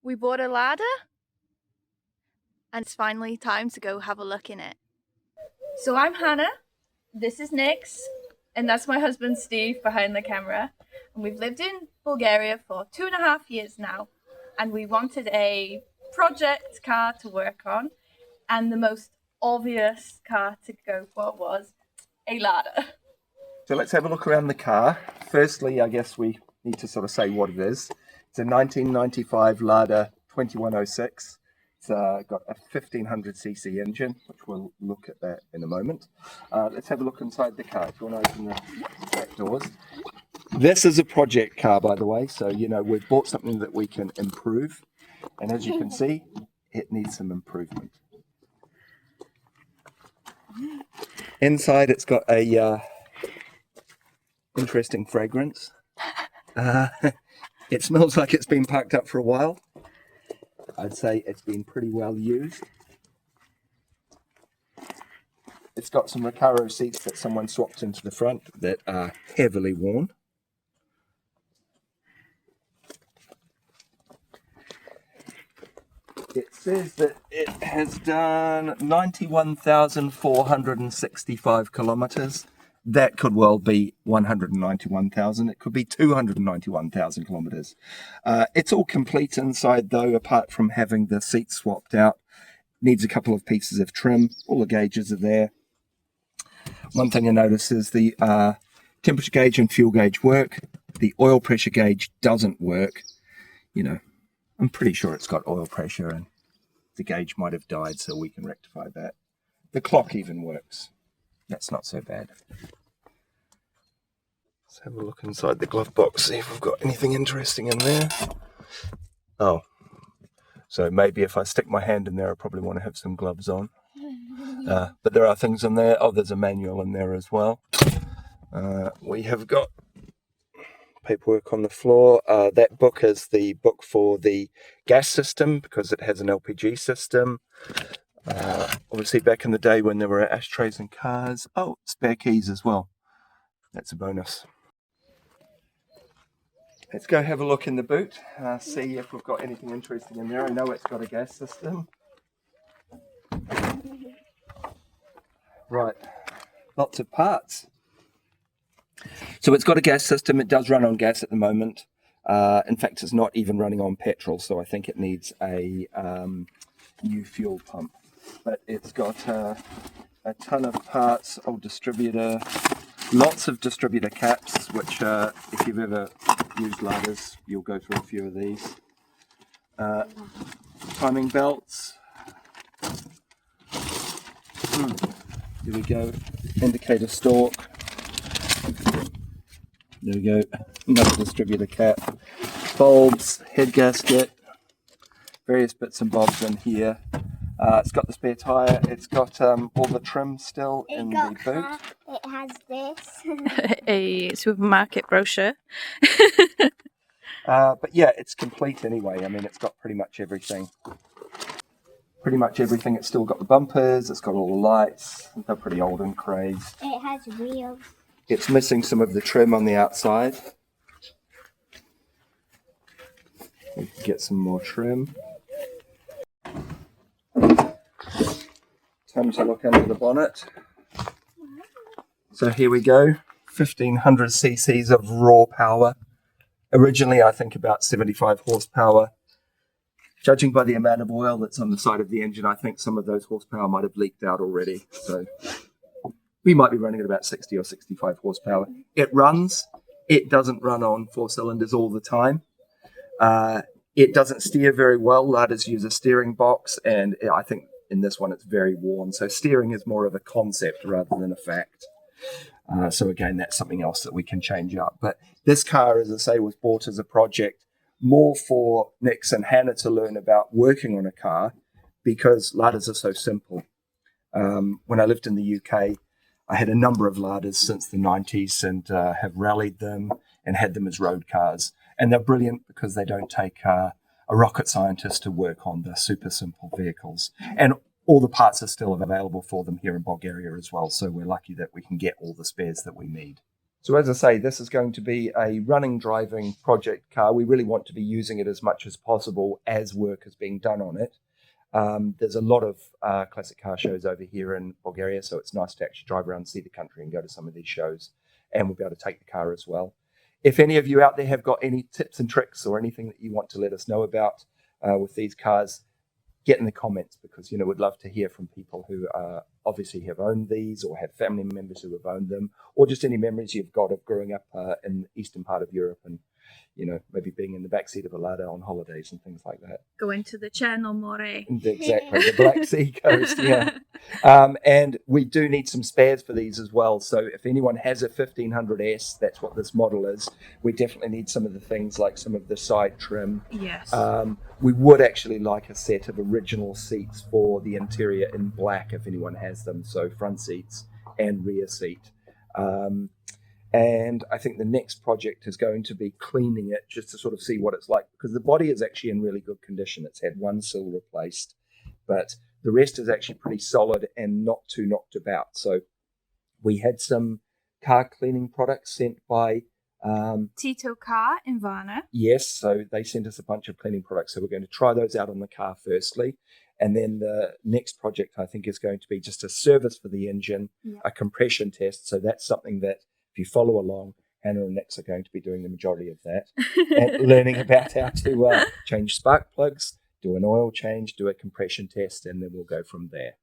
We bought a Lada and it's finally time to go have a look in it. So I'm Hannah, this is Nix, and that's my husband Steve behind the camera. And we've lived in Bulgaria for 2.5 years now, and we wanted a project car to work on, and the most obvious car to go for was a Lada. So let's have a look around the car. Firstly, I guess we need to sort of say what it is. It's a 1995 Lada 2106. It's got a 1500cc engine, which we'll look at that in a moment. Let's have a look inside the car. If you want to open the back doors. This is a project car, by the way, so you know we've bought something that we can improve, and as you can see, it needs some improvement. Inside, it's got a interesting fragrance. It smells like it's been packed up for a while. I'd say it's been pretty well used. It's got some Recaro seats that someone swapped into the front that are heavily worn. It says that it has done 91,465 kilometers. That could well be 191,000. It could be 291,000 kilometers. It's all complete inside though, apart from having the seats swapped out. Needs a couple of pieces of trim. All the gauges are there. One thing I notice is the temperature gauge and fuel gauge work. The oil pressure gauge doesn't work. You know, I'm pretty sure it's got oil pressure and the gauge might have died, so we can rectify that. The clock even works. That's not so bad. Let's have a look inside the glove box, see if we've got anything interesting in there. Oh, so maybe if I stick my hand in there, I probably want to have some gloves on. But there are things in there. Oh, there's a manual in there as well. We have got paperwork on the floor. That book is the book for the gas system because it has an LPG system. Obviously back in the day when there were ashtrays in cars. Oh, spare keys as well. That's a bonus. Let's go have a look in the boot, see if we've got anything interesting in there. I know it's got a gas system. Right, lots of parts. So it's got a gas system. It does run on gas at the moment. In fact, it's not even running on petrol, so I think it needs a new fuel pump. But it's got a ton of parts, old distributor, lots of distributor caps, which if you've ever used Ladas, you'll go through a few of these. Timing belts. Here we go, indicator stalk. There we go, another distributor cap. Bulbs, head gasket, various bits and bobs in here. It's got the spare tyre, it's got all the trim still in the boot. It has this. A supermarket brochure. But yeah, it's complete anyway. I mean, it's got pretty much everything. It's still got the bumpers, it's got all the lights. They're pretty old and crazed. It has wheels. It's missing some of the trim on the outside. We can get some more trim. Time to look under the bonnet. So here we go, 1500 cc's of raw power. Originally, I think about 75 horsepower. Judging by the amount of oil that's on the side of the engine, I think some of those horsepower might have leaked out already. So we might be running at about 60 or 65 horsepower. It runs. It doesn't run on 4 cylinders all the time. It doesn't steer very well. Ladas use a steering box, and I think in this one it's very worn. So steering is more of a concept rather than a fact. So again, that's something else that we can change up. But this car, as I say, was bought as a project more for Nix and Hannah to learn about working on a car because Ladas are so simple. When I lived in the UK, I had a number of Ladas since the 90s and have rallied them and had them as road cars. And they're brilliant because they don't take a rocket scientist to work on the super simple vehicles. And all the parts are still available for them here in Bulgaria as well. So we're lucky that we can get all the spares that we need. So as I say, this is going to be a running, driving project car. We really want to be using it as much as possible as work is being done on it. There's a lot of classic car shows over here in Bulgaria, so it's nice to actually drive around, see the country, and go to some of these shows. And we'll be able to take the car as well. If any of you out there have got any tips and tricks or anything that you want to let us know about with these cars, get in the comments, because we'd love to hear from people who obviously have owned these or have family members who have owned them, or just any memories you've got of growing up in the eastern part of Europe and maybe being in the backseat of a Lada on holidays and things like that. Going to the Channel More. Exactly, the Black Sea coast, yeah. And we do need some spares for these as well. So if anyone has a 1500S, that's what this model is. We definitely need some of the things like some of the side trim. Yes. We would actually like a set of original seats for the interior in black if anyone has them. So front seats and rear seat. And I think the next project is going to be cleaning it just to sort of see what it's like, because the body is actually in really good condition. It's had one sill replaced, but the rest is actually pretty solid and not too knocked about. So we had some car cleaning products sent by Tito Car in Varna. Yes, so they sent us a bunch of cleaning products. So we're going to try those out on the car firstly. And then the next project, I think, is going to be just a service for the engine, a compression test. So that's something that, if you follow along, Hannah and Nix are going to be doing the majority of that, and learning about how to change spark plugs, do an oil change, do a compression test, and then we'll go from there.